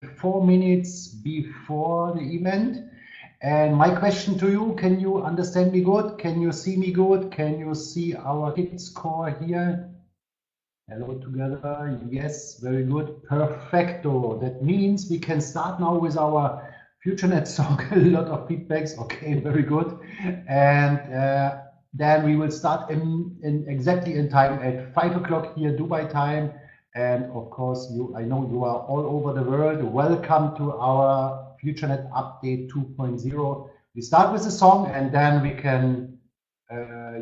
4 minutes before the event. And my question to you, can you understand me good? Can you see me good? Can you see our hit score here? Hello together. Yes, very good. Perfecto. That means we can start now with our Futurenet song. A lot of feedbacks. Okay, very good. And then we will start in exactly in time at 5 o'clock here, Dubai time. And of course, I know you are all over the world. Welcome to our Futurenet update 2.0. We start with the song and then we can,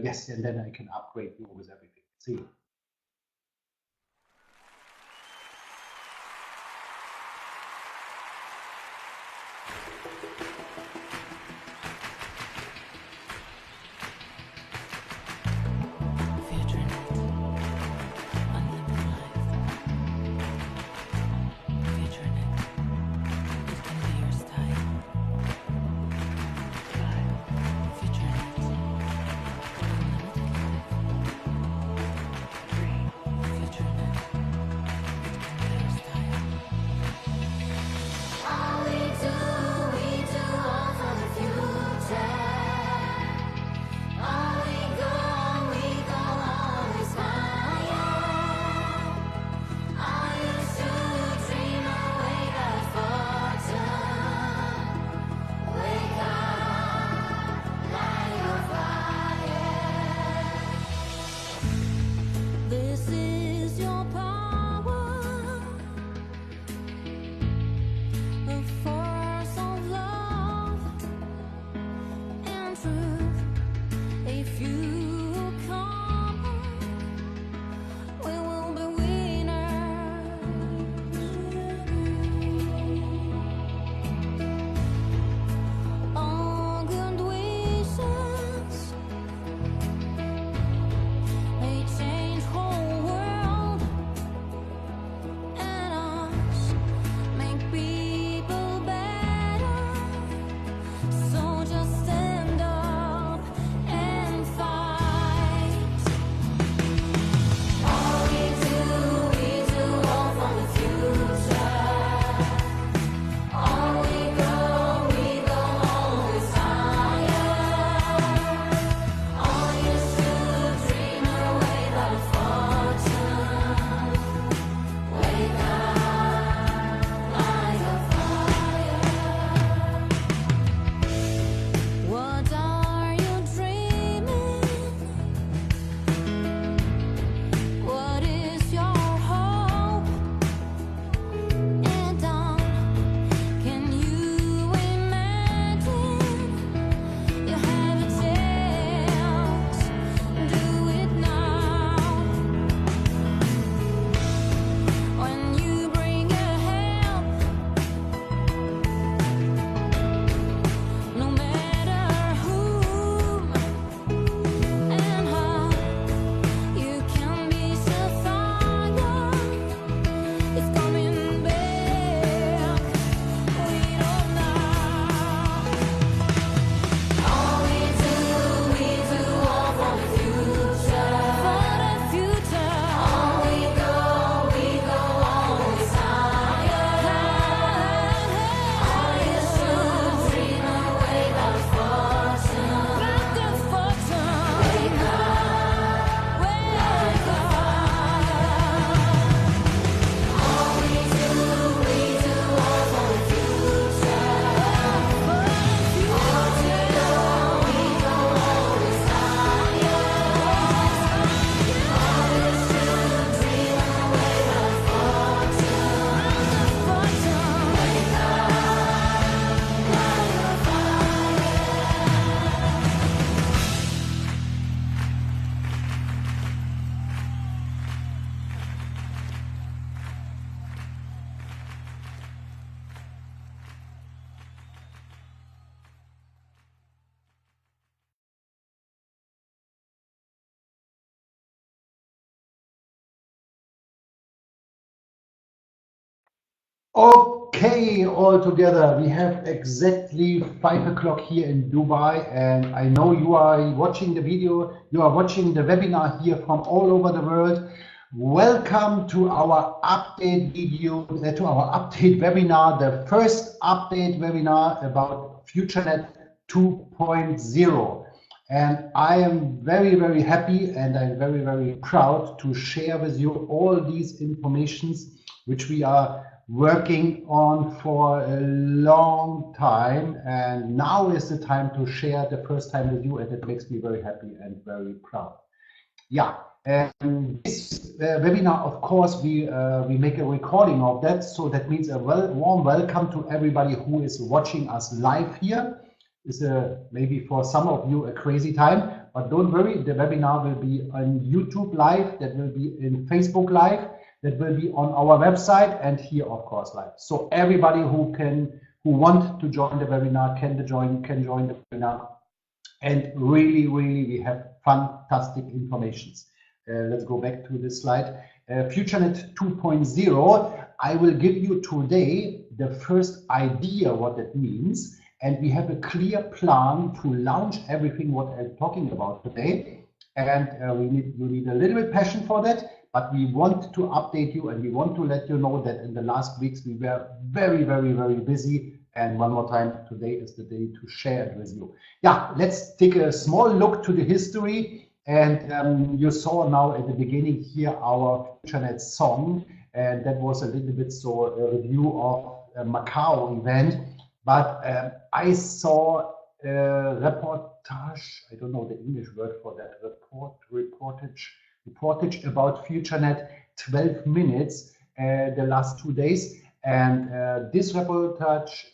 yes, and then I can upgrade you with everything. See you. Okay, all together, we have exactly 5 o'clock here in Dubai, and I know you are watching the video, you are watching the webinar here from all over the world. Welcome to our update video, to our update webinar, the first update webinar about Futurenet 2.0. And I am very, very happy and I'm very, very proud to share with you all these informations which we are working on for a long time. And now is the time to share the first time with you, and it makes me very happy and very proud. Yeah, and this webinar, of course, we make a recording of that. So that means a warm welcome to everybody who is watching us live here. It's maybe for some of you a crazy time, but don't worry, the webinar will be on YouTube live, that will be in Facebook live, that will be on our website, and here, of course, live. So everybody who want to join the webinar can join the webinar. And really, we have fantastic informations. Let's go back to this slide. Futurenet 2.0, I will give you today the first idea what that means. And we have a clear plan to launch everything what I'm talking about today. And you need a little bit passion for that, but we want to update you and we want to let you know that in the last weeks we were very, very, very busy. And one more time, today is the day to share it with you. Yeah, let's take a small look to the history. And you saw now at the beginning here our Futurenet song. And that was a little bit so a review of a Macau event. But I saw a reportage, I don't know the English word for that, reportage about Futurenet 12 minutes the last 2 days. And this reportage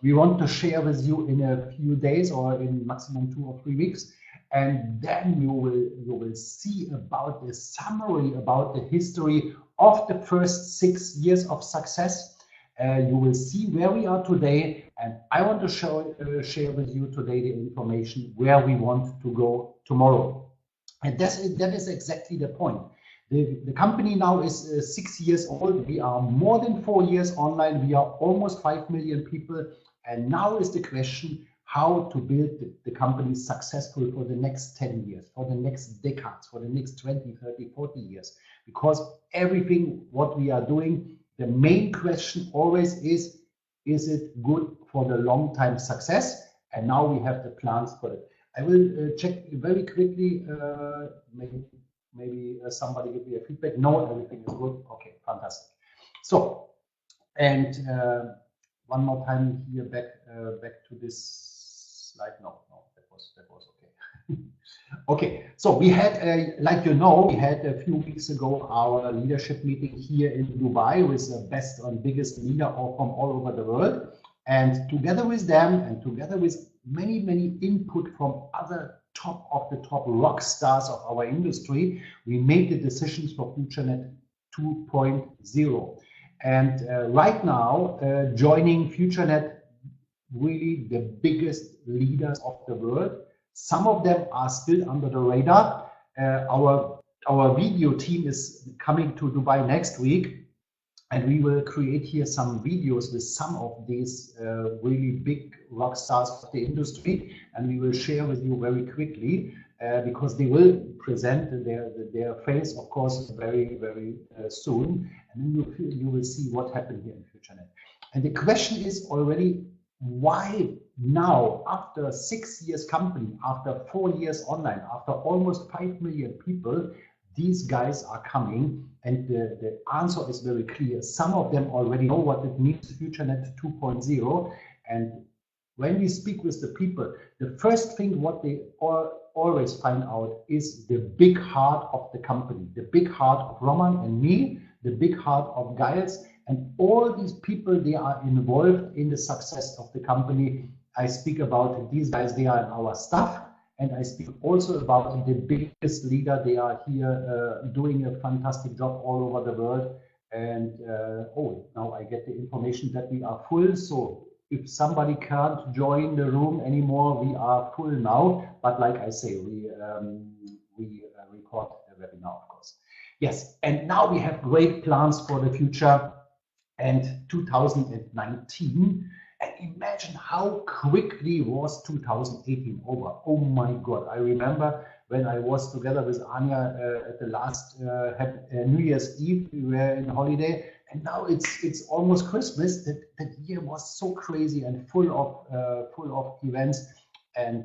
we want to share with you in a few days or in maximum 2 or 3 weeks. And then you will see about the summary about the history of the first 6 years of success. You will see where we are today, and I want to share with you today the information where we want to go tomorrow. And that is exactly the point. The company now is 6 years old. We are more than 4 years online. We are almost 5 million people. And now is the question how to build the company successful for the next 10 years, for the next decades, for the next 20, 30, 40 years. Because everything what we are doing, the main question always is it good for the long time success? And now we have the plans for it. I will check very quickly, maybe somebody give me a feedback. No, everything is good. Okay, fantastic. So, and one more time here back to this slide. No, that was okay. Okay, so we had, like you know, we had a few weeks ago our leadership meeting here in Dubai with the best and biggest leader from all over the world. And together with them and together with many input from other top of the top rock stars of our industry, we made the decisions for Futurenet 2.0. And right now, joining Futurenet, really the biggest leaders of the world. Some of them are still under the radar. Our video team is coming to Dubai next week, and we will create here some videos with some of these really big rock stars of the industry, and we will share with you very quickly because they will present their face, of course, very soon, and then you will see what happened here in Futurenet. And the question is already, why now, after 6 years company, after 4 years online, after almost 5 million people, these guys are coming? And the answer is very clear. Some of them already know what it means, Futurenet 2.0. And when we speak with the people, the first thing what they always find out is the big heart of the company, the big heart of Roman and me, the big heart of Giles, and all these people, they are involved in the success of the company. I speak about these guys, they are in our staff. And I speak also about the biggest leader. They are here doing a fantastic job all over the world. And oh, now I get the information that we are full. So if somebody can't join the room anymore, we are full now. But like I say, we record the webinar, of course. Yes, and now we have great plans for the future and 2019. And imagine how quickly was 2018 over. Oh my God, I remember when I was together with Anya at the last New Year's Eve. We were in holiday, and now it's almost Christmas. That year was so crazy and full of events, and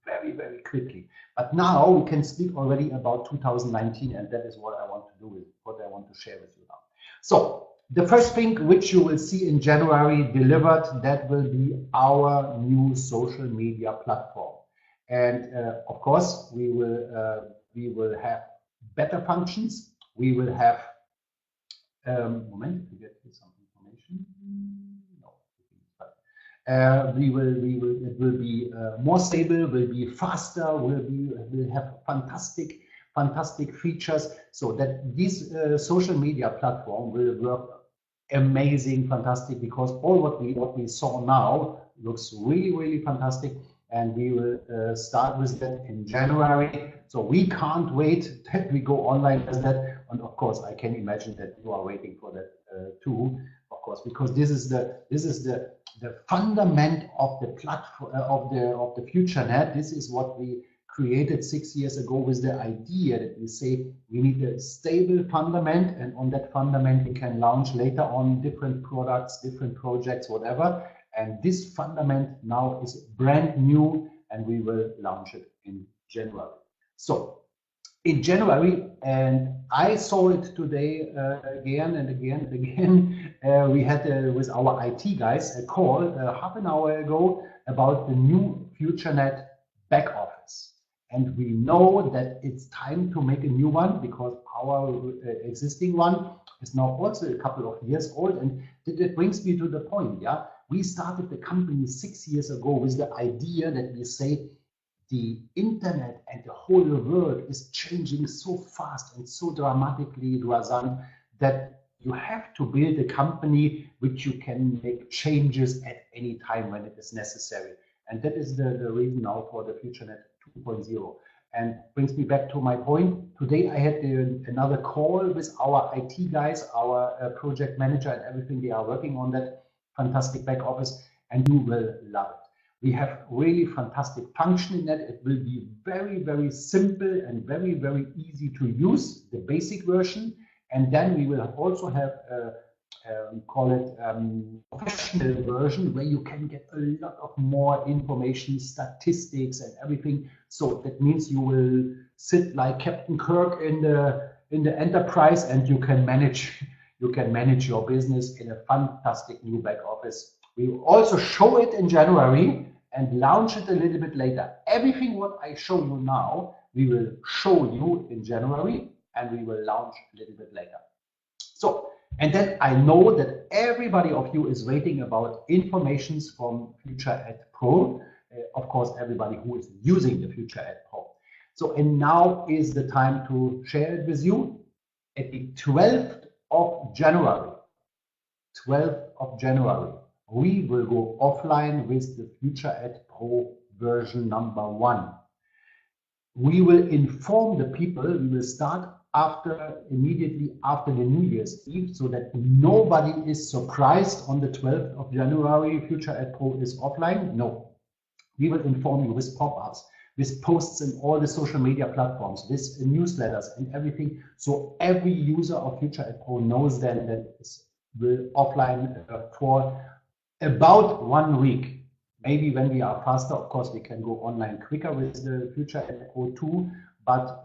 very, very quickly. But now we can speak already about 2019, and that is what I want to do with what I want to share with you now. So the first thing which you will see in January delivered, that will be our new social media platform. And of course, we will have better functions. We will have moment, we get some information. No. It will be more stable, will be faster, will have fantastic features, so that this social media platform will work amazing, fantastic, because all what we saw now looks really fantastic, and we will start with that in January. So we can't wait that we go online with that, and of course I can imagine that you are waiting for that too, of course, because this is the fundament of the platform of the Futurenet. This is what we created 6 years ago with the idea that we say we need a stable fundament, and on that fundament we can launch later on different products, different projects, whatever. And this fundament now is brand new, and we will launch it in January. So in January, and I saw it today again and again, we had with our IT guys a call half an hour ago about the new Futurenet back office. And we know that it's time to make a new one, because our existing one is now also a couple of years old. And that brings me to the point, yeah? We started the company 6 years ago with the idea that we say the internet and the whole world is changing so fast and so dramatically, Razan, that you have to build a company which you can make changes at any time when it is necessary. And that is the reason now for the Futurenet 2.0. And brings me back to my point. Today I had another call with our IT guys, our project manager, and everything. They are working on that fantastic back office, and you will love it. We have really fantastic function in that. It will be very simple and very easy to use, the basic version. And then we will also have call it professional version, where you can get a lot of more information, statistics and everything. So that means you will sit like Captain Kirk in the enterprise, and you can manage your business in a fantastic new back office. We will also show it in January and launch it a little bit later. Everything what I show you now, we will show you in January, and we will launch a little bit later. So, and then I know that everybody of you is waiting about informations from Futurenet Pro. Of course, everybody who is using the Futurenet Pro. So, and now is the time to share it with you. At the 12th of January, we will go offline with the Futurenet Pro version number 1. We will inform the people. We will start immediately after the New Year's Eve, so that nobody is surprised on the 12th of January Futurenet Pro is offline. No, we will inform you with pop-ups, with posts in all the social media platforms, with newsletters and everything. So every user of Futurenet Pro knows then that it will offline for about 1 week. Maybe when we are faster, of course, we can go online quicker with the Futurenet Pro 2, but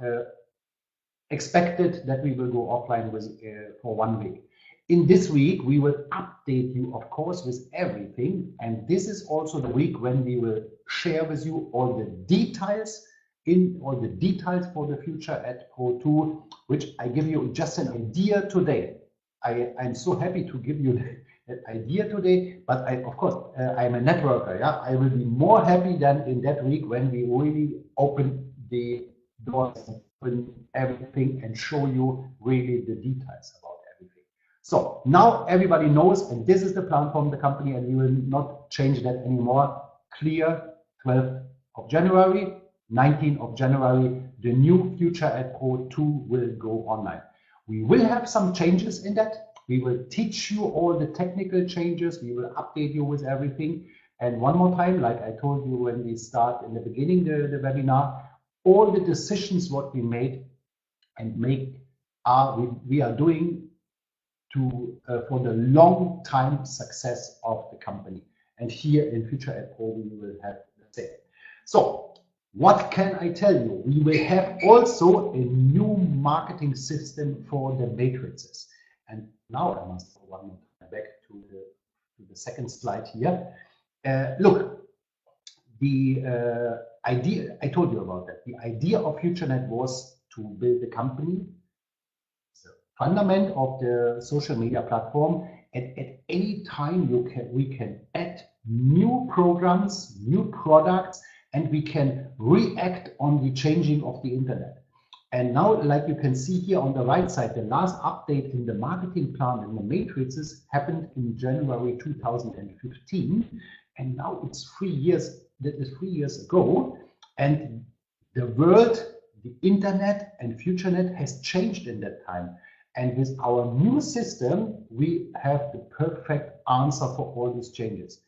expected that we will go offline with for 1 week. In this week, we will update you, of course, with everything. And this is also the week when we will share with you all the details for the Futurenet Pro 2, which I give you just an idea today. I'm so happy to give you that idea today, but of course, I'm a networker. Yeah, I will be more happy than in that week when we really open the doors, open everything, and show you really the details about everything. So now everybody knows, and this is the plan from the company, and we will not change that anymore. Clear, 12th of January, 19th of January, the new Futurenet Pro 2 will go online. We will have some changes in that. We will teach you all the technical changes. We will update you with everything. And one more time, like I told you when we start in the beginning the webinar, all the decisions what we made and we are doing to for the long time success of the company. And here in Futurenet Pro we will have the same. So what can I tell you? We will have also a new marketing system for the matrices. And now I must go one more time back to the second slide here. Look, the idea, I told you about that. The idea of Futurenet was to build a company, the fundament of the social media platform. At any time we can add new programs, new products, and we can react on the changing of the internet. And now, like you can see here on the right side, the last update in the marketing plan in the matrices happened in January 2015. And now it's 3 years, that is 3 years ago. And the world, the internet and Futurenet has changed in that time. And with our new system, we have the perfect answer for all these changes.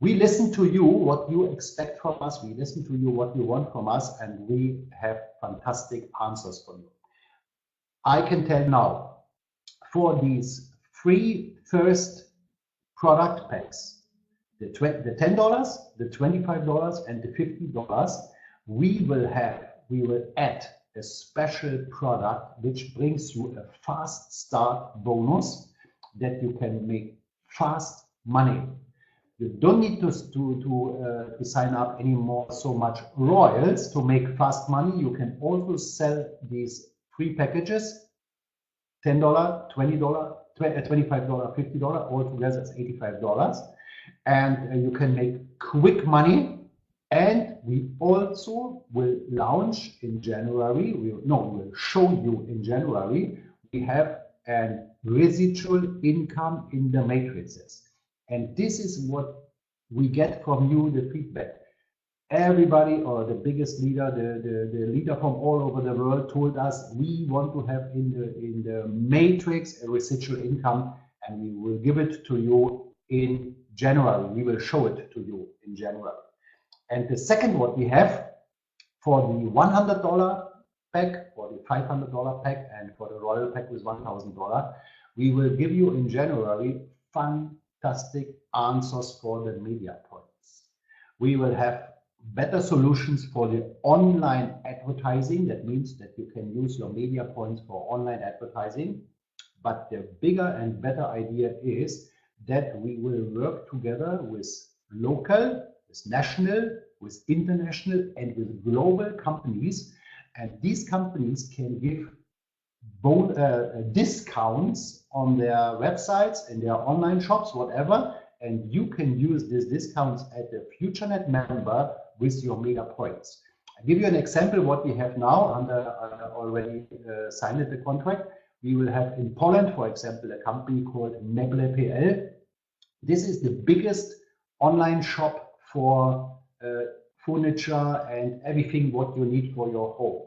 We listen to you, what you expect from us. We listen to you, what you want from us, and we have fantastic answers for you. I can tell now, for these 3 first product packs, the $10, the $25, and the $50, we will add a special product which brings you a fast start bonus that you can make fast money. You don't need to sign up anymore so much royals to make fast money. You can also sell these free packages, $10, $20, $25, $50, altogether it's $85. And you can make quick money. And we also will launch in January, we'll show you in January, we have a residual income in the matrices. And this is what we get from you, the feedback. Everybody, or the biggest leader, the leader from all over the world told us we want to have in the matrix a residual income, and we will give it to you in January. We will show it to you in January. And the second what we have for the $100 pack, for the $500 pack, and for the Royal pack with $1,000, we will give you in January fantastic answers for the media points. We will have better solutions for the online advertising. That means that you can use your media points for online advertising. But the bigger and better idea is that we will work together with local, with national, with international, and with global companies. And these companies can give discounts on their websites and their online shops, whatever, and you can use these discounts as a Futurenet member with your mega points. I'll give you an example what we have now under already signed the contract. We will have in Poland, for example, a company called Meble.pl. This is the biggest online shop for furniture and everything what you need for your home.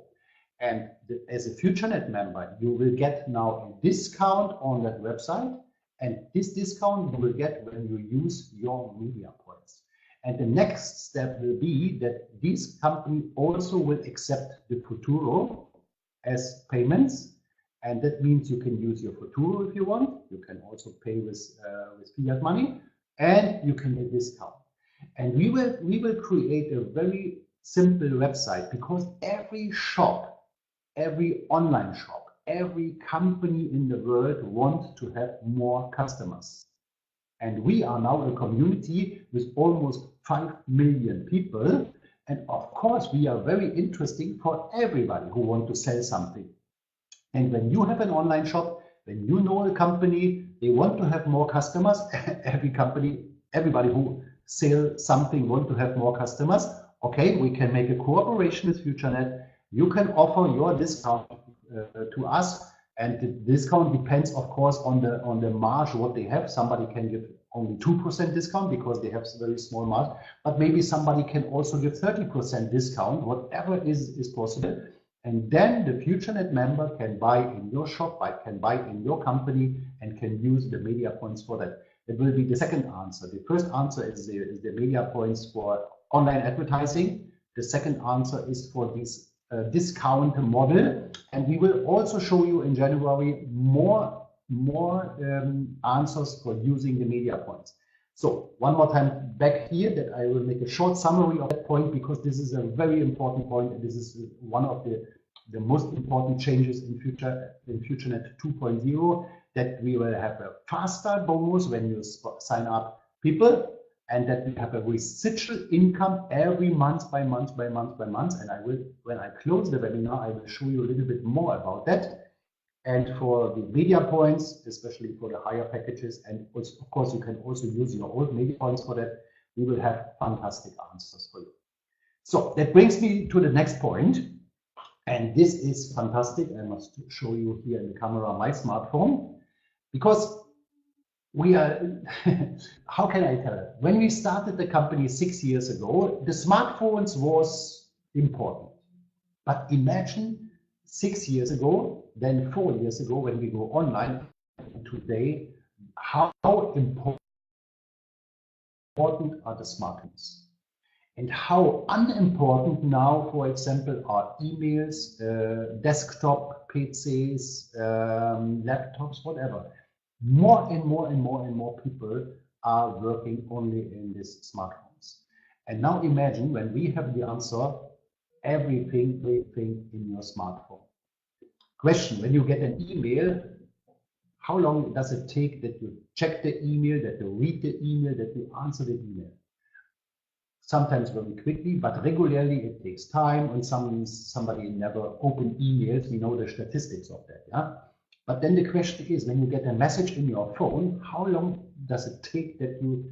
And as a Futurenet member, you will get now a discount on that website, and this discount you will get when you use your media points. And the next step will be that this company also will accept the Futuro as payments, and that means you can use your Futuro if you want. You can also pay with fiat money, and you can get discount. And we will create a very simple website, because every shop, every online shop, every company in the world wants to have more customers. And we are now a community with almost 5 million people. And of course, we are very interesting for everybody who wants to sell something. And when you have an online shop, when you know a company, they want to have more customers, everybody who sells something wants to have more customers. Okay, we can make a cooperation with Futurenet. You can offer your discount to us, and the discount depends, of course, on the margin what they have. Somebody can give only 2% discount because they have very small margin, but maybe somebody can also give 30% discount, whatever is possible. And then the Futurenet member can buy in your shop, can buy in your company, and can use the media points for that. That will be the second answer. The first answer is the media points for online advertising. The second answer is for these discount model, and we will also show you in January more answers for using the media points. So one more time back here that I will make a short summary of that point, because this is a very important point, and this is one of the most important changes in Futurenet 2.0, that we will have a faster bonus when you sign up people, and that we have a residual income every month by month by month by month. And I will, when I close the webinar, I will show you a little bit more about that. And for the media points, especially for the higher packages, and also, of course, you can also use your old media points for that, we will have fantastic answers for you. So that brings me to the next point. And this is fantastic. I must show you here in the camera my smartphone, because we are, how can I tell it? When we started the company 6 years ago, the smartphones was important. But imagine 6 years ago, then 4 years ago, when we go online today, how important are the smartphones? And how unimportant now, for example, are emails, desktop PCs, laptops, whatever. More and more and more and more people are working only in these smartphones. And now imagine when we have the answer, everything in your smartphone. Question, when you get an email, how long does it take that you check the email, that you read the email, that you answer the email? Sometimes very quickly, but regularly it takes time, and somebody never open emails. We know the statistics of that, yeah? But then the question is, when you get a message in your phone, how long does it take that you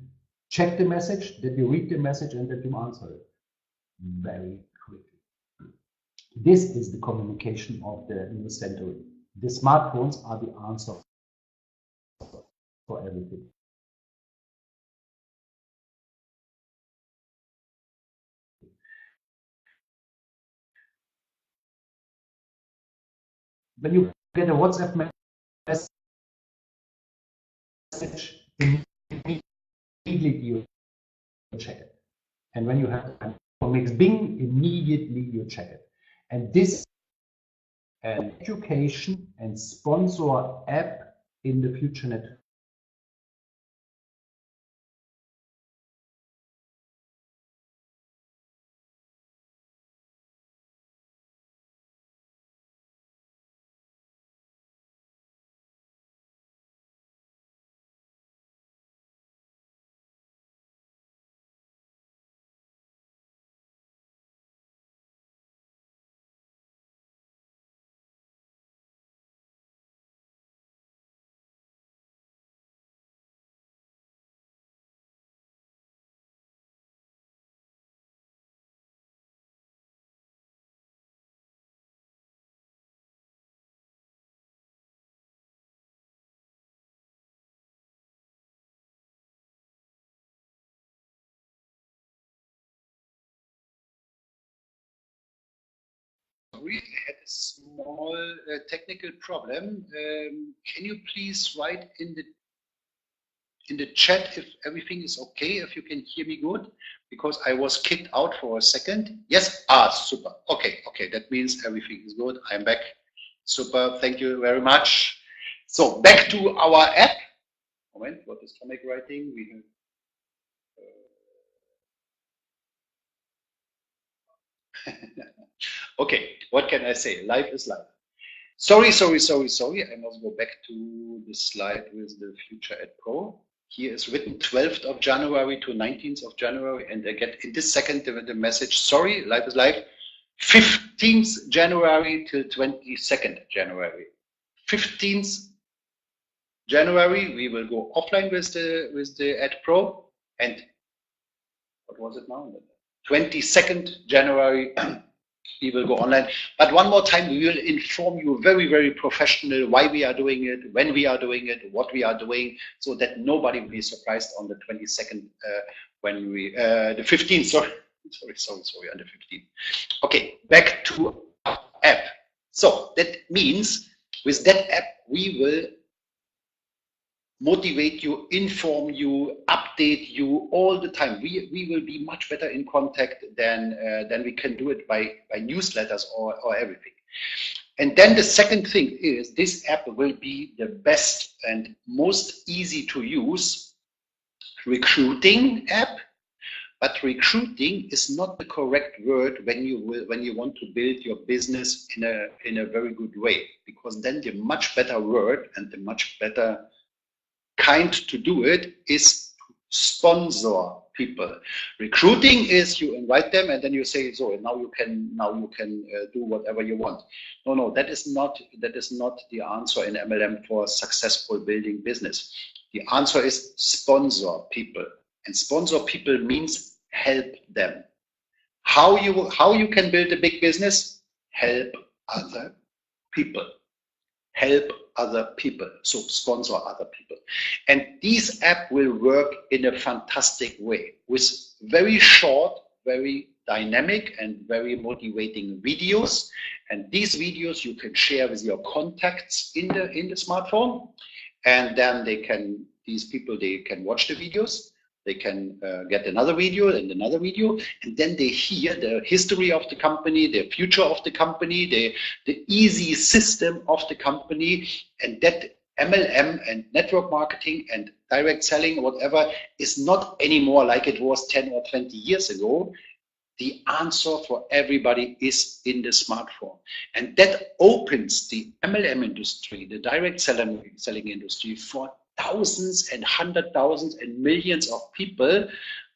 check the message, that you read the message, and that you answer it? Very quickly. This is the communication of the new century. The smartphones are the answer for everything. When you get a WhatsApp message, immediately you check it. And when you have a mix Bing, immediately you check it. And this an education and sponsor app in the Futurenet. We had a small technical problem. Can you please write in the chat if everything is okay, if you can hear me good, because I was kicked out for a second. Yes, super. Okay, that means everything is good. I'm back. Super, thank you very much. So back to our app. Moment, what is Tomek writing? We have okay, what can I say? Life is life. Sorry. I must go back to the slide with the Futurenet Pro. Here is written 12th of January to 19th of January, and I get in this second the message, sorry, life is life, 15th January till 22nd January. 15th January, we will go offline with the Ad Pro, and what was it now? 22nd January, we will go online. But one more time, we will inform you very, very professional why we are doing it, when we are doing it, what we are doing, so that nobody will be surprised on the 22nd when we, the 15th, sorry, on the 15th. Okay, back to our app. So that means with that app, we will motivate you, inform you, update you all the time. We will be much better in contact than we can do it by newsletters or everything. And then the second thing is this app will be the best and most easy to use recruiting app. But recruiting is not the correct word when you want to build your business in a very good way, because then the much better word and the much better kind to do it is to sponsor people. Recruiting is you invite them and then you say, so now you can do whatever you want. No, that is not the answer in MLM for successful building business. The answer is sponsor people, and sponsor people means help them. How you can build a big business? Help other people. Help other people, so sponsor other people. And this app will work in a fantastic way with very short, very dynamic and very motivating videos. And these videos you can share with your contacts in the smartphone, and then these people can watch the videos. They can get another video and another video, and then they hear the history of the company, the future of the company, the easy system of the company, and that MLM and network marketing and direct selling, whatever, is not anymore like it was 10 or 20 years ago. The answer for everybody is in the smartphone. And that opens the MLM industry, the direct selling industry, for thousands and hundred thousands and millions of people.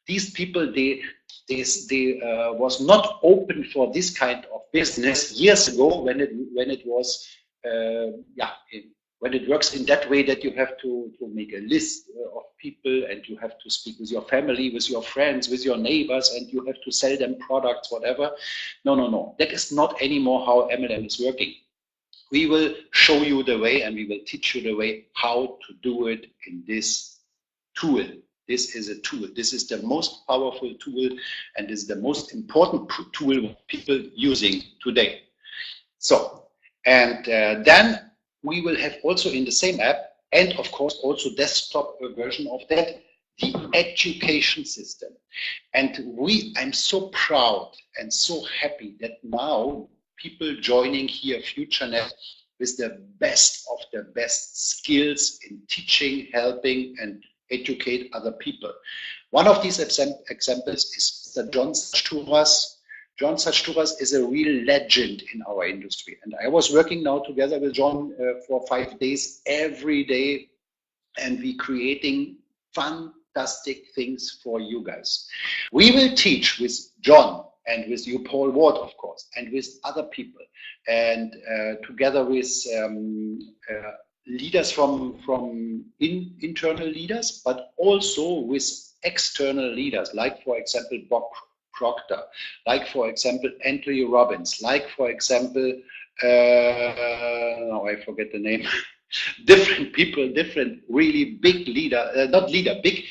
These people, they was not open for this kind of business years ago when it was when it works in that way that you have to make a list of people, and you have to speak with your family, with your friends, with your neighbors, and you have to sell them products, whatever. No. That is not anymore how MLM is working. We will show you the way, and we will teach you the way how to do it in this tool. This is a tool. This is the most powerful tool, and is the most important tool people using today. So, and then we will have also in the same app, and of course also desktop version of that, the education system. And I'm so proud and so happy that now people joining here Futurenet with the best of the best skills in teaching, helping, and educate other people. One of these examples is Mr. John Sasturas. John Sasturas is a real legend in our industry. And I was working now together with John for 5 days every day, and we creating fantastic things for you guys. We will teach with John and with you, Paul Ward, of course, and with other people, and together with leaders from internal leaders, but also with external leaders, like, for example, Bob Proctor, like, for example, Anthony Robbins, like, for example, now I forget the name, different people, different really big leader, not leader, big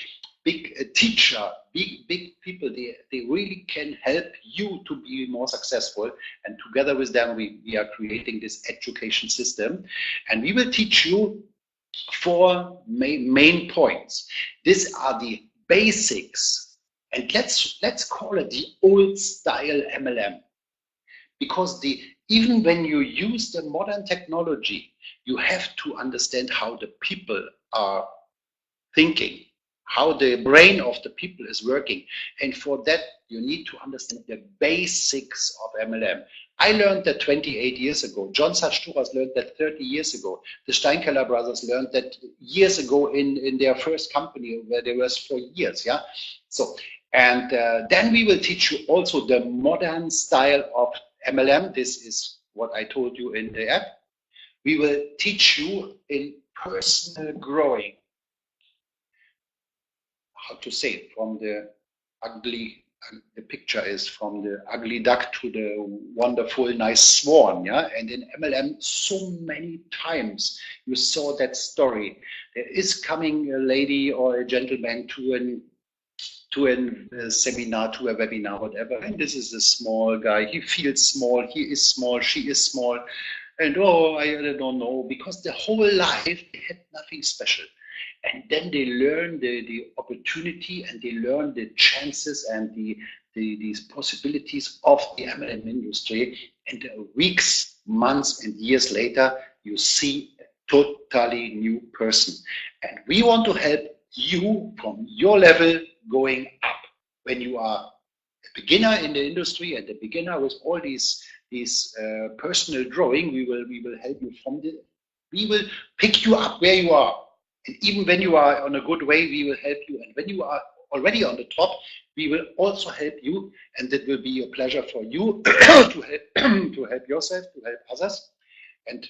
teacher, big people, they really can help you to be more successful. And together with them, we are creating this education system, and we will teach you 4 main points. These are the basics. And let's call it the old style MLM, because even when you use the modern technology, you have to understand how the people are thinking, how the brain of the people is working. And for that, you need to understand the basics of MLM. I learned that 28 years ago. John Sasturas learned that 30 years ago. The Steinkeller brothers learned that years ago in their first company, where they was for years. Yeah. So, and then we will teach you also the modern style of MLM. This is what I told you in the app. We will teach you in personal growing. How to say it, from the ugly, the picture is from the ugly duck to the wonderful nice swan. Yeah, and in MLM so many times you saw that story. There is coming a lady or a gentleman to a seminar, to a webinar, whatever, and this is a small guy. He feels small, he is small, she is small, and oh, I don't know, because the whole life they had nothing special. and then they learn the opportunity, and they learn the chances and these possibilities of the MLM industry. And weeks, months, and years later, you see a totally new person. And we want to help you from your level going up. When you are a beginner in the industry and a beginner with all these personal drawing, we will help you from the. We will pick you up where you are. And even when you are on a good way, we will help you. And when you are already on the top, we will also help you. And it will be a pleasure for you to help yourself, to help others. And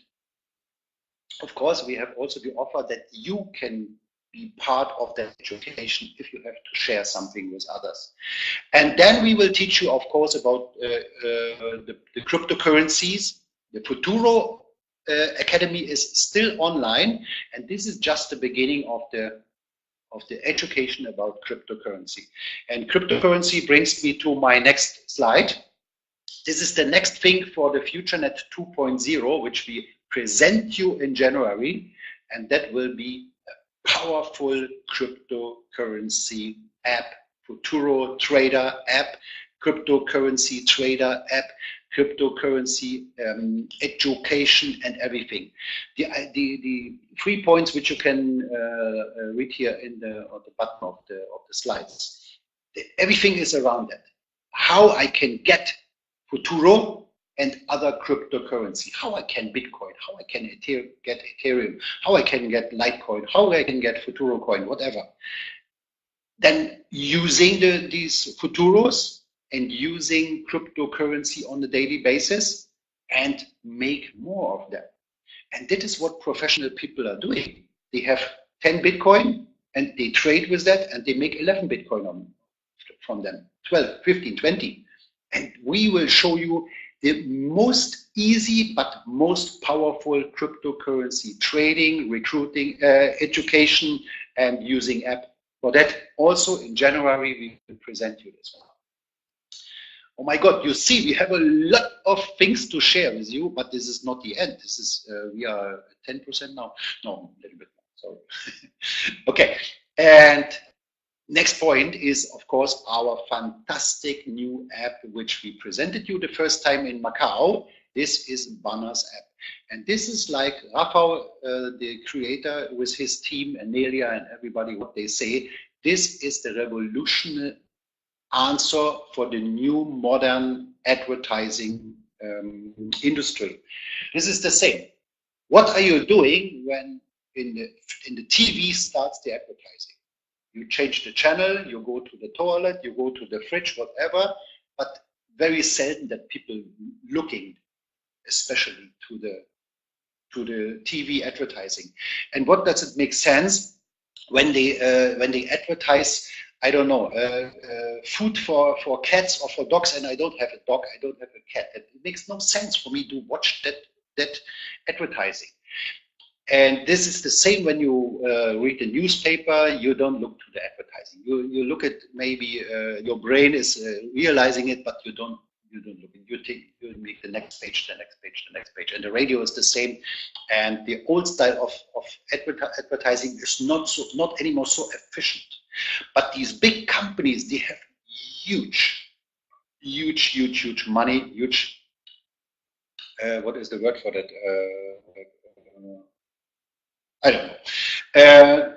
of course, we have also the offer that you can be part of that education if you have to share something with others. And then we will teach you, of course, about the cryptocurrencies. The Futuro Academy is still online, and this is just the beginning of the education about cryptocurrency. And cryptocurrency brings me to my next slide. This is the next thing for the Futurenet 2.0, which we present you in January, and that will be a powerful cryptocurrency app, Futuro Trader app, cryptocurrency trader app, cryptocurrency education, and everything. The 3 points which you can read here on the bottom of the slides. Everything is around that. How I can get Futuro and other cryptocurrency, how I can Bitcoin, how I can get Ethereum, how I can get Litecoin, how I can get Futuro coin, whatever. Then using these Futuros and using cryptocurrency on a daily basis and make more of them. And that is what professional people are doing. They have 10 Bitcoin and they trade with that and they make 11 Bitcoin from them, 12, 15, 20. And we will show you the most easy but most powerful cryptocurrency trading, recruiting, education, and using app. For that, also in January, we will present you this one. Oh my God, you see, we have a lot of things to share with you, but this is not the end. This is, we are 10% now. No, a little bit more, sorry. Okay, and next point is, of course, our fantastic new app, which we presented you the first time in Macau. This is Banner's app. And this is like Rafael, the creator, with his team, and Nelia and everybody, what they say. This is the revolutionary answer for the new modern advertising industry. This is the same. What are you doing when in the TV starts the advertising? You change the channel, you go to the toilet, you go to the fridge, whatever, but very seldom that people looking, especially to the TV advertising. And what does it make sense when they advertise? I don't know, food for cats or for dogs, and I don't have a dog, I don't have a cat. It makes no sense for me to watch that advertising. And this is the same when you read the newspaper. You don't look to the advertising. You look at maybe your brain is realizing it, but you don't look. You make the next page, the next page, the next page. And the radio is the same. And the old style of advertising is not anymore so efficient. But these big companies, they have huge money, huge. What is the word for that? I don't know,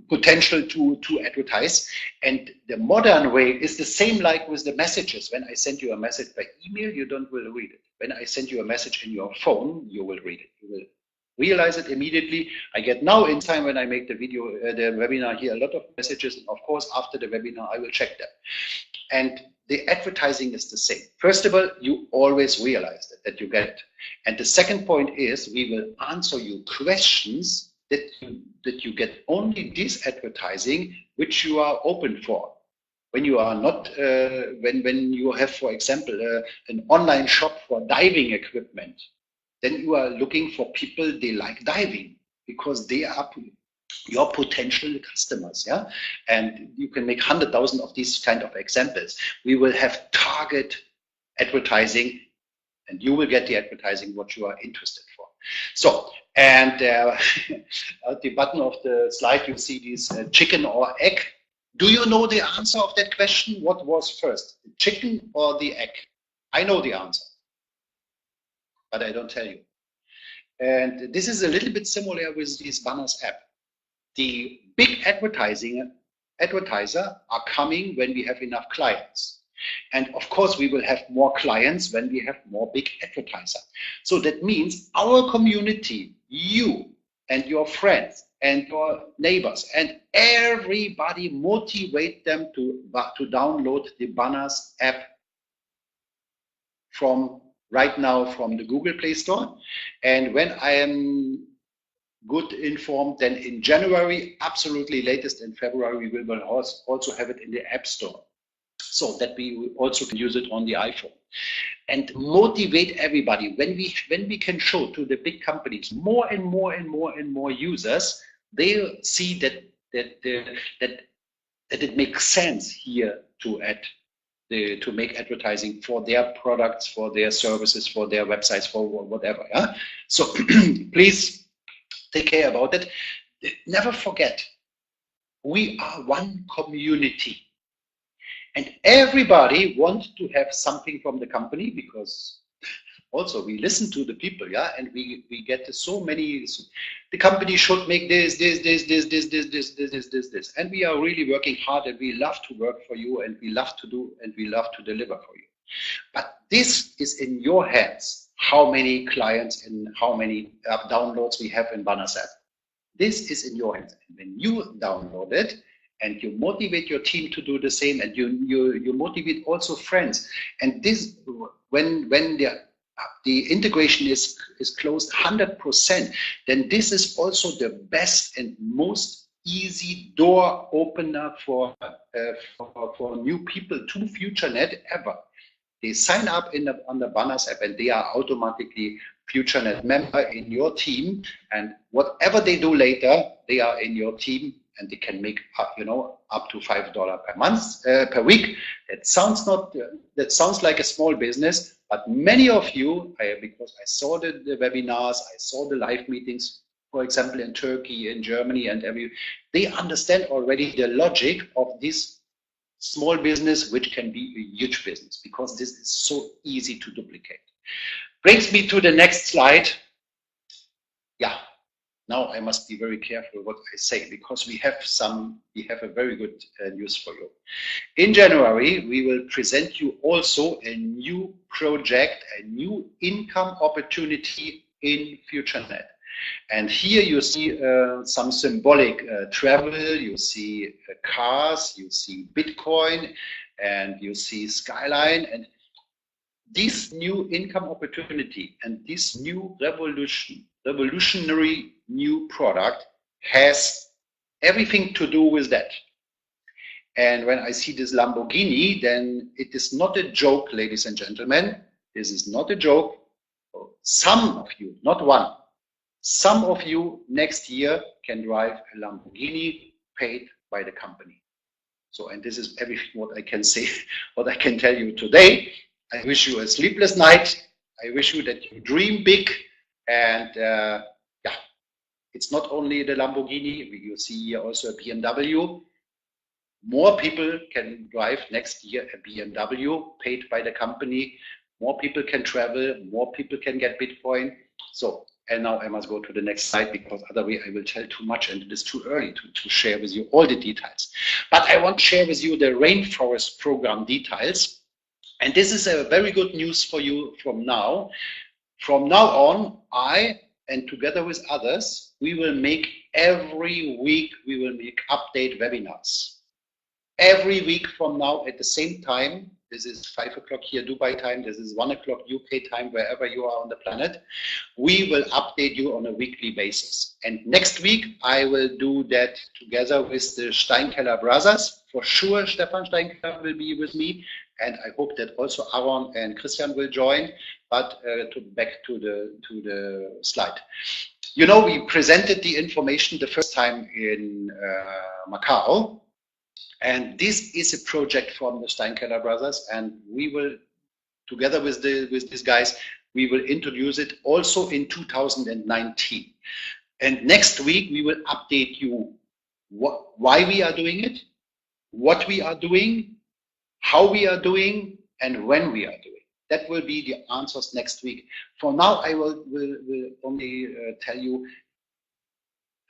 potential to advertise. And the modern way is the same like with the messages. When I send you a message by email, you don't will read it. When I send you a message in your phone, you will read it. You will realize it immediately. I get now in time when I make the video, the webinar here, a lot of messages. And of course, after the webinar, I will check them. And the advertising is the same. First of all, you always realize that you get it. And the second point is we will answer you questions that you get only this advertising which you are open for. When you are not, when you have, for example, an online shop for diving equipment, then you are looking for people they like diving because they are your potential customers, yeah? And you can make 100,000 of these kind of examples. We will have target advertising and you will get the advertising what you are interested for. So And at the bottom of the slide, you see this chicken or egg. Do you know the answer of that question? What was first, the chicken or the egg? I know the answer, but I don't tell you. And this is a little bit similar with this banners app. The big advertiser are coming when we have enough clients. And of course, we will have more clients when we have more big advertiser. So that means our community, you and your friends and your neighbors and everybody, motivate them to download the banners app from right now from the Google Play Store. And when I am good informed, then in January, absolutely latest in February, we will also have it in the App Store, so that we also can use it on the iPhone. And motivate everybody. When we can show to the big companies more and more users, they'll see that it makes sense here to add to make advertising for their products, for their services, for their websites, for whatever. Yeah? So please take care about it. Never forget, we are one community. And everybody wants to have something from the company, because also we listen to the people, yeah, and we get so many. The company should make this, and we are really working hard, and we love to work for you, and we love to do, and we love to deliver for you. But this is in your hands. How many clients and how many downloads we have in Banners app? This is in your hands. And when you download it, and you motivate your team to do the same, and you motivate also friends. And this, when the integration is closed 100%, then this is also the best and most easy door opener for new people to Futurenet ever. They sign up on the Banners app, and they are automatically Futurenet member in your team. And whatever they do later, they are in your team, and they can make up to $5 per month, per week. That sounds like a small business, but many of you, because I saw the webinars, I saw the live meetings, for example, in Turkey, in Germany, and they understand already the logic of this small business, which can be a huge business, because this is so easy to duplicate. Brings me to the next slide. Yeah. Now I must be very careful what I say, because we have a very good news for you. In January, we will present you also a new project, a new income opportunity in Futurenet. And here you see some symbolic travel, you see cars, you see Bitcoin, and you see Skyline. And this new income opportunity and this new revolutionary new product has everything to do with that. And when I see this Lamborghini, then it is not a joke, ladies and gentlemen. This is not a joke. Some of you, not one, some of you next year can drive a Lamborghini paid by the company. So, and this is everything what I can say, what I can tell you today. I wish you a sleepless night. I wish you that you dream big. And yeah, it's not only the Lamborghini. You see here also a BMW. More people can drive next year a BMW paid by the company. More people can travel. More people can get Bitcoin. So, and now I must go to the next slide, because otherwise I will tell too much, and it is too early to share with you all the details. But I want to share with you the rainforest program details. And this is a very good news for you from now. From now on, I, and together with others, we will make every week, we will make update webinars. Every week from now at the same time. This is 5 o'clock here, Dubai time. This is 1 o'clock UK time, wherever you are on the planet. We will update you on a weekly basis. And next week, I will do that together with the Steinkeller brothers. For sure, Stefan Steinkeller will be with me. And I hope that also Aaron and Christian will join. But back to the slide. You know, we presented the information the first time in Macau. And this is a project from the Steinkeller brothers, and we will, together with these guys, We will introduce it also in 2019. And next week, we will update you why we are doing it, what we are doing, how we are doing, and when we are doing. That will be the answers next week. For now, I will only tell you,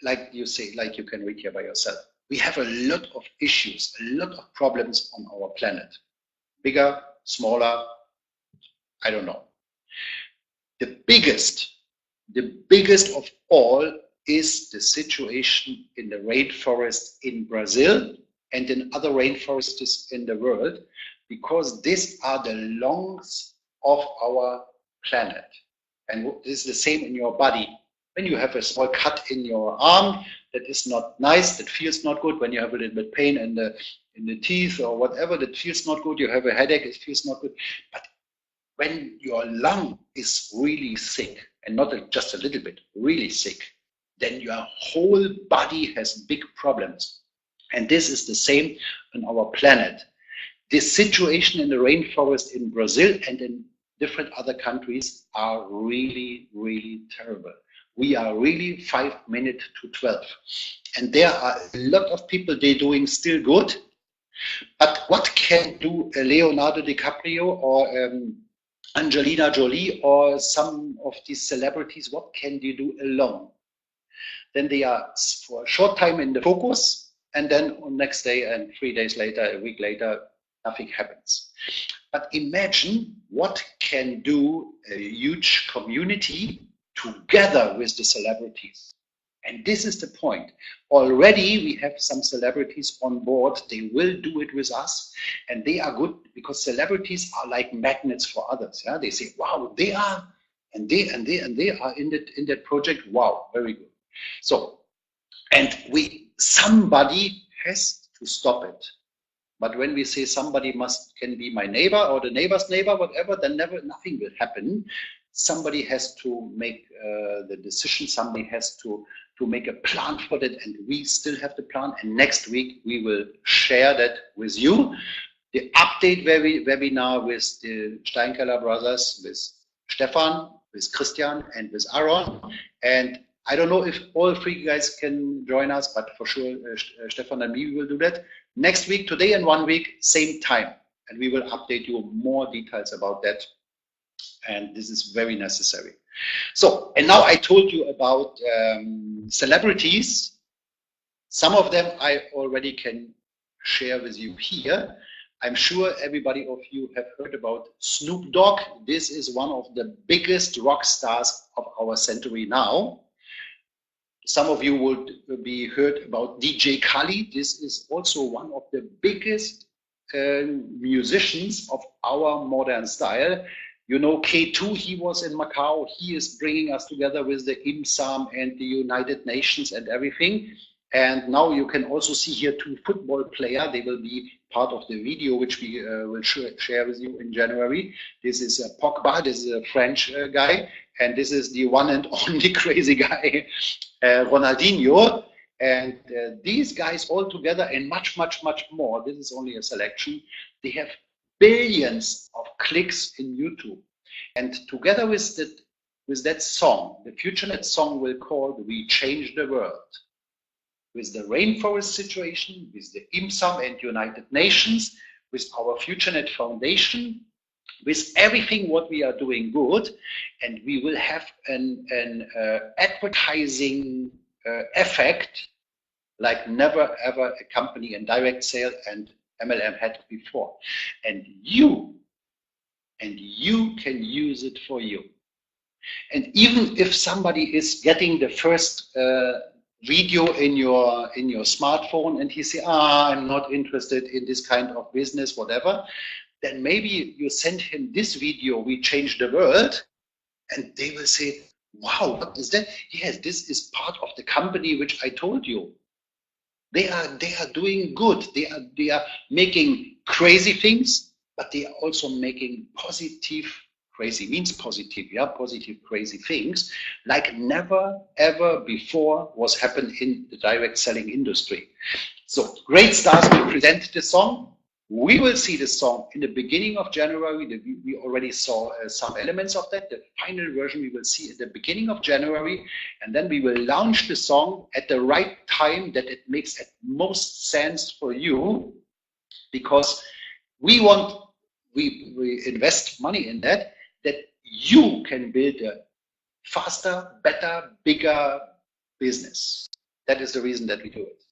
like you say, like you can read here by yourself. We have a lot of issues, a lot of problems on our planet. Bigger, smaller, I don't know. The biggest of all is the situation in the rainforest in Brazil and in other rainforests in the world, because these are the lungs of our planet. And this is the same in your body. When you have a small cut in your arm, that is not nice, that feels not good. When you have a little bit pain in the teeth or whatever, that feels not good. You have a headache, it feels not good. But when your lung is really sick, and not just a little bit, really sick, then your whole body has big problems. And this is the same on our planet. This situation in the rainforest in Brazil and in different other countries are really, really terrible. We are really 5 minutes to 12. And there are a lot of people, they're doing still good. But what can do Leonardo DiCaprio or Angelina Jolie or some of these celebrities, what can they do alone? Then they are for a short time in the focus, and then on next day and 3 days later, a week later, nothing happens. But imagine what can do a huge community together with the celebrities. And this is the point. Already we have some celebrities on board. They will do it with us, and they are good because celebrities are like magnets for others. Yeah, they say, "Wow, they are," and they are in that project. Wow, very good. So, and somebody has to stop it. But when we say somebody can be my neighbor or the neighbor's neighbor, whatever, then nothing will happen. Somebody has to make the decision. Somebody has to make a plan for that, and we still have the plan. And next week we will share that with you. The update webinar with the Steinkeller brothers, with Stefan, with Christian, and with Aaron. And I don't know if all three guys can join us, but for sure Stefan and me will do that. Next week, today and 1 week, same time. And we will update you more details about that. And this is very necessary. So, and now I told you about celebrities. Some of them I already can share with you here. I'm sure everybody of you have heard about Snoop Dogg. This is one of the biggest rock stars of our century now. Some of you would be heard about DJ Khaled. This is also one of the biggest musicians of our modern style. You know, K2, he was in Macau. He is bringing us together with the IMSAM and the United Nations and everything. And now you can also see here 2 football players. They will be part of the video, which we will share with you in January. This is Pogba. This is a French guy. And this is the one and only crazy guy, Ronaldinho. And these guys all together and much, much, much more. This is only a selection. They have billions of clicks in YouTube. And together with that song, the Futurenet song will call We Change the World. With the rainforest situation, with the IMSAM and United Nations, with our Futurenet Foundation, with everything what we are doing good, and we will have an advertising effect like never ever a company in direct sale and MLM had before. And you can use it for you. And even if somebody is getting the first video in your smartphone and he say, I'm not interested in this kind of business, whatever, then maybe you send him this video, We Change the World, and they will say, wow, what is that? Yes, this is part of the company which I told you. They are doing good. They are making crazy things, but they are also making positive, crazy means positive, yeah, positive, crazy things like never ever before was happened in the direct selling industry. So great stars will present the song. We will see the song in the beginning of January. We already saw some elements of that. The final version we will see at the beginning of January, and then we will launch the song at the right time that it makes at most sense for you, because we invest money in that you can build a faster, better, bigger business. That is the reason that we do it.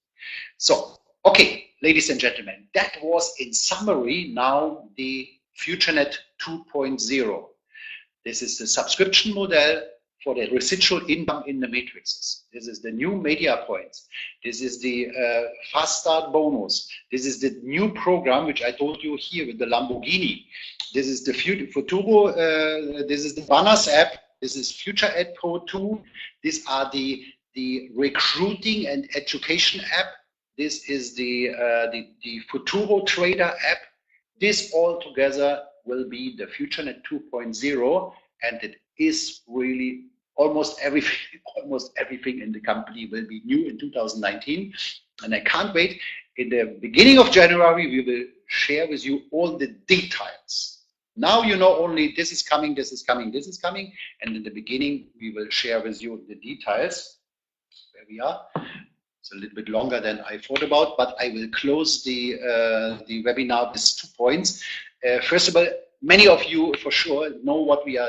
So, okay, ladies and gentlemen, that was in summary now the Futurenet 2.0. This is the subscription model for the residual income in the matrices. This is the new media points. This is the fast start bonus. This is the new program, which I told you here with the Lamborghini. This is the Futuro, this is the Banners app. This is Futurenet Pro 2. These are the recruiting and education app. This is the Futuro Trader app. This all together will be the Futurenet 2.0, and it is really almost everything in the company will be new in 2019. And I can't wait. In the beginning of January, we will share with you all the details. Now you know only this is coming, this is coming, this is coming, and in the beginning we will share with you the details. Where we are. It's a little bit longer than I thought about, but I will close the webinar with 2 points. First of all, many of you for sure know what we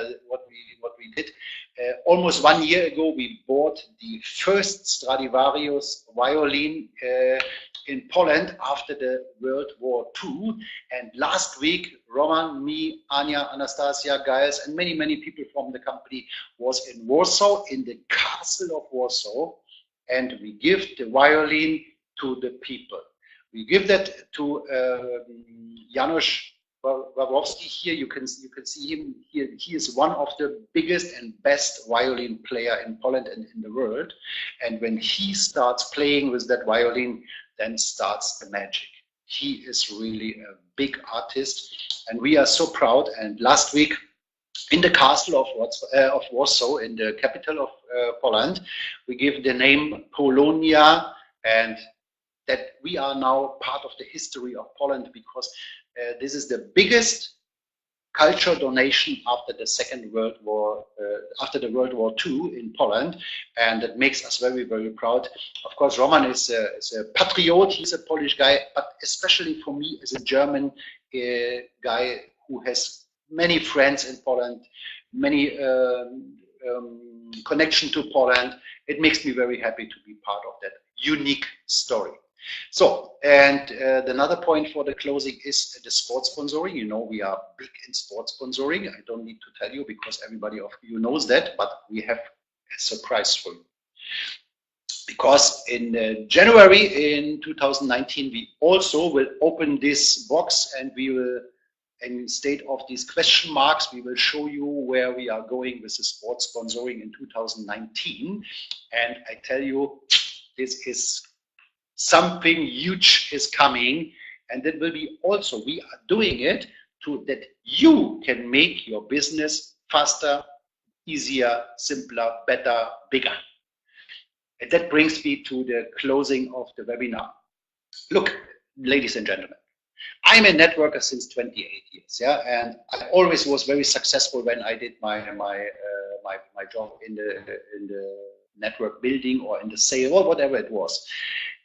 did. Almost 1 year ago, we bought the first Stradivarius violin in Poland after the World War II. And last week, Roman, me, Anya, Anastasia, Giles, and many people from the company was in Warsaw, in the castle of Warsaw, and we give the violin to the people. We give that to Janusz Wawrowski here. You can see him here. He is one of the biggest and best violin player in Poland and in the world. And when he starts playing with that violin, then starts the magic. He is really a big artist, and we are so proud. And last week, in the castle of Warsaw, in the capital of Poland, we give the name Polonia, and that we are now part of the history of Poland, because this is the biggest cultural donation after the Second World War, after the World War II in Poland, and that makes us very proud. Of course, Roman is a patriot. He's a Polish guy, but especially for me as a German guy who has many friends in Poland, many connection to Poland. It makes me very happy to be part of that unique story. So, and another point for the closing is the sports sponsoring. You know, we are big in sports sponsoring. I don't need to tell you because everybody of you knows that, but we have a surprise for you. Because in January in 2019, we also will open this box, and we will, instead of these question marks, we will show you where we are going with the sports sponsoring in 2019. And I tell you, this is something huge is coming, and that will be also, we are doing it to that you can make your business faster, easier, simpler, better, bigger. And that brings me to the closing of the webinar. Look, ladies and gentlemen, I'm a networker since 28 years, yeah, and I always was very successful when I did my job in the network building or in the sale or whatever it was.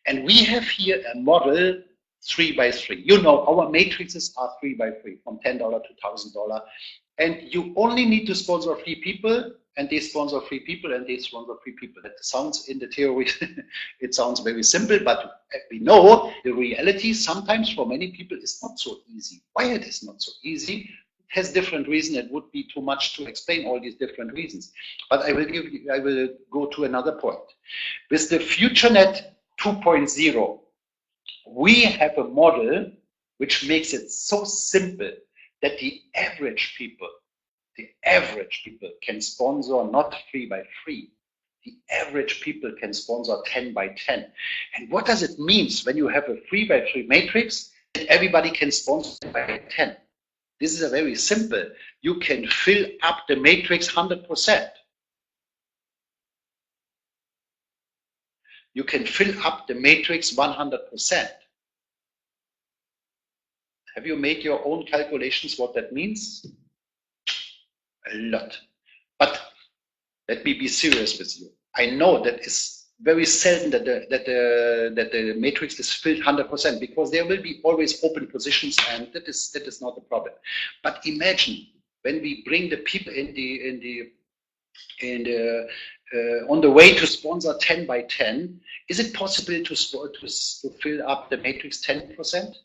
And we have here a model 3 by 3. You know, our matrices are 3 by 3, from $10 to $1,000. And you only need to sponsor 3 people, and they sponsor 3 people, and they sponsor 3 people. That sounds, in the theory, it sounds very simple, but we know the reality sometimes for many people is not so easy. Why it is not so easy? It has different reasons. It would be too much to explain all these different reasons. But I will go to another point. With the Futurenet 2.0, we have a model which makes it so simple that the average people can sponsor not 3 by 3. The average people can sponsor 10 by 10. And what does it mean when you have a 3 by 3 matrix that everybody can sponsor 10 by 10? This is a very simple. You can fill up the matrix 100%. You can fill up the matrix 100%. Have you made your own calculations what that means? A lot. But let me be serious with you. I know that it's very seldom that the matrix is filled 100% because there will be always open positions, and that is not a problem. But imagine when we bring the people on the way to sponsor 10 by 10, is it possible to fill up the matrix 10%?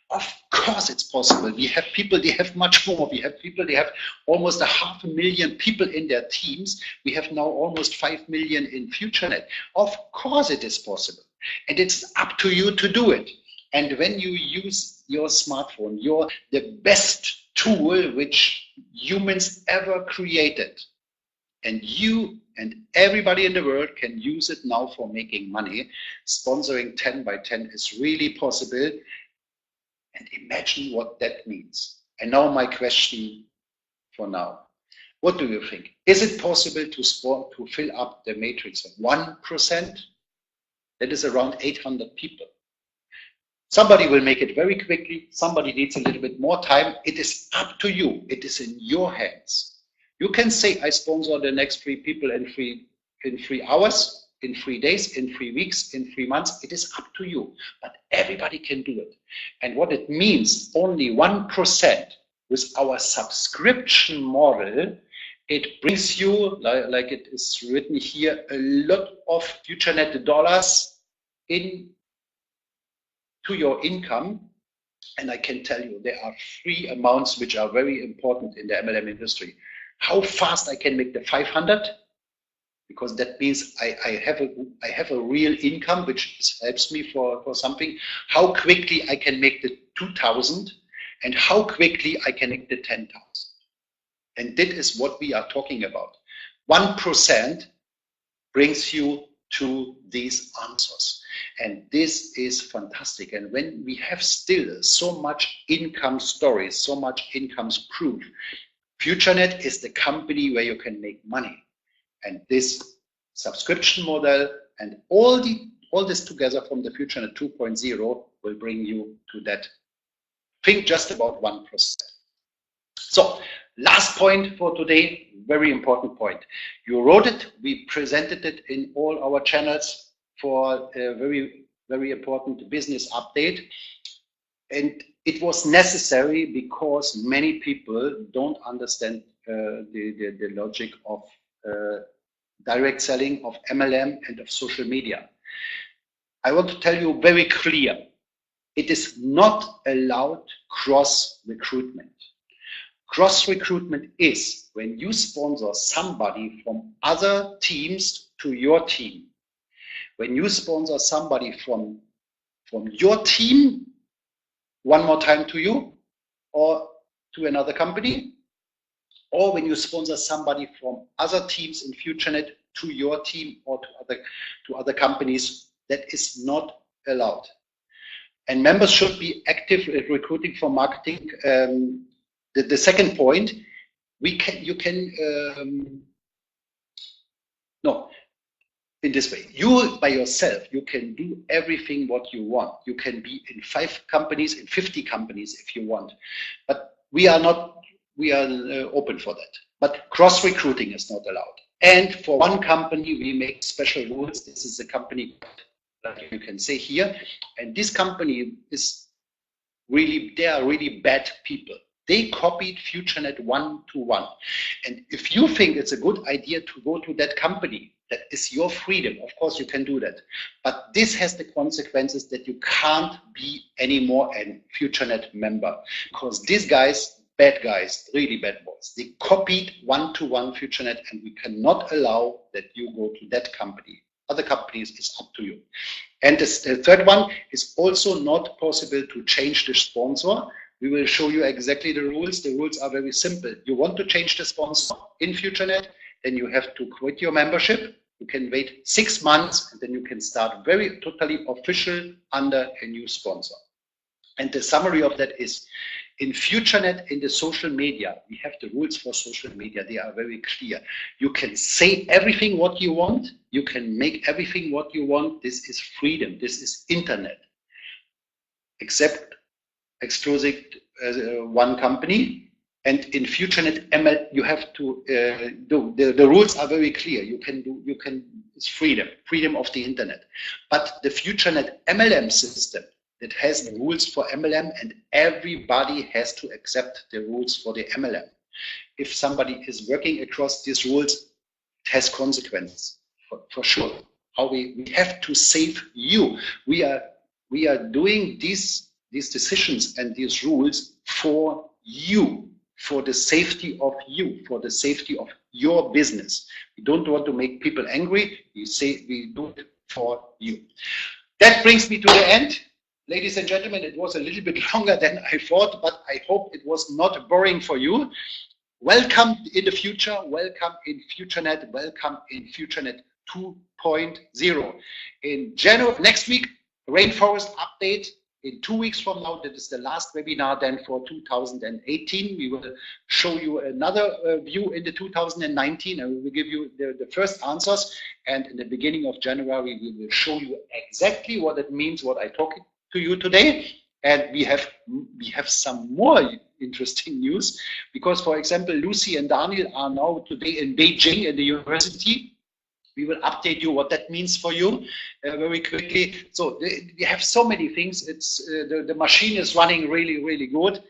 Of course it's possible. We have people, they have much more. We have people, they have almost 500,000 people in their teams. We have now almost 5 million in Futurenet. Of course it is possible. And it's up to you to do it. And when you use your smartphone, you're the best tool which humans ever created. And you and everybody in the world can use it now for making money. Sponsoring 10 by 10 is really possible. And imagine what that means. And now my question for now. What do you think? Is it possible to fill up the matrix at 1%? That is around 800 people. Somebody will make it very quickly. Somebody needs a little bit more time. It is up to you. It is in your hands. You can say, I sponsor the next 3 people in 3 hours, in 3 days, in 3 weeks, in 3 months. It is up to you, but everybody can do it. And what it means, only 1% with our subscription model, it brings you, like it is written here, a lot of Futurenet dollars in to your income. And I can tell you, there are 3 amounts which are very important in the MLM industry. How fast I can make the 500, because that means I have a real income which helps me for something. How quickly I can make the 2,000, and how quickly I can make the 10,000. And that is what we are talking about. 1% brings you to these answers. And this is fantastic. And when we have still so much income stories, so much income's proof, Futurenet is the company where you can make money. And this subscription model and all this together from the Futurenet 2.0 will bring you to that. Think just about 1%. So last point for today, very important point. You wrote it, we presented it in all our channels for a very, very important business update. And it was necessary because many people don't understand the logic of direct selling, of MLM, and of social media. I want to tell you very clear, it is not allowed cross recruitment. Cross recruitment is when you sponsor somebody from other teams to your team. When you sponsor somebody from your team one more time to you or to another company, or when you sponsor somebody from other teams in Futurenet to your team or to other companies, that is not allowed. And members should be active at recruiting for marketing. The second point, in this way, you by yourself, you can do everything what you want. You can be in 5 companies, in 50 companies if you want, but we are open for that. But cross recruiting is not allowed. And for one company, we make special rules. This is a company, like you can say here, and this company is really, they are really bad people. They copied Futurenet 1-to-1. And if you think it's a good idea to go to that company, that is your freedom. Of course, you can do that. But this has the consequences that you can't be anymore a Futurenet member. Because these guys, bad guys, really bad boys, they copied 1-to-1 Futurenet, and we cannot allow that you go to that company. Other companies, it's up to you. And the third one is also not possible to change the sponsor. We will show you exactly the rules. The rules are very simple. You want to change the sponsor in Futurenet, then you have to quit your membership. You can wait 6 months, and then you can start very totally official under a new sponsor. And the summary of that is, in Futurenet, in the social media, we have the rules for social media. They are very clear. You can say everything what you want. You can make everything what you want. This is freedom. This is internet. Except exclusive one company. And in Futurenet ML, you have to do the rules are very clear. It's freedom of the internet. But the Futurenet MLM system that has the rules for MLM, and everybody has to accept the rules for the MLM. If somebody is working across these rules, it has consequences for sure. How we have to save you. We are doing these decisions and these rules for you, for the safety of you, for the safety of your business. We don't want to make people angry. We say we do it for you. That brings me to the end. Ladies and gentlemen, it was a little bit longer than I thought, but I hope it was not boring for you. Welcome in the future. Welcome in Futurenet. Welcome in Futurenet 2.0. In January, next week, Rainforest update. In 2 weeks from now, that is the last webinar then for 2018. We will show you another view in the 2019, and we will give you the first answers. And in the beginning of January, we will show you exactly what it means, what I talked to you today. And we have some more interesting news, because, for example, Lucy and Daniel are now today in Beijing in the university. We will update you what that means for you very quickly. So we have so many things. It's the machine is running really, really good.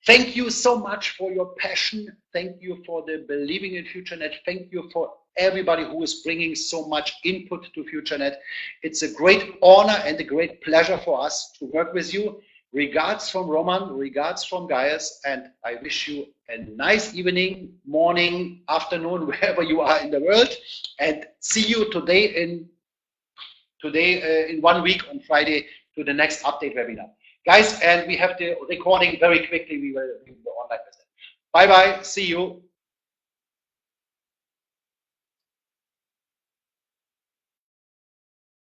Thank you so much for your passion. Thank you for the believing in Futurenet. Thank you for everybody who is bringing so much input to Futurenet. It's a great honor and a great pleasure for us to work with you. Regards from Roman, regards from Gaius, and I wish you a nice evening, morning, afternoon, wherever you are in the world, and see you today in 1 week on Friday to the next update webinar. Guys, and we have the recording very quickly. We will online with it. Bye-bye. See you.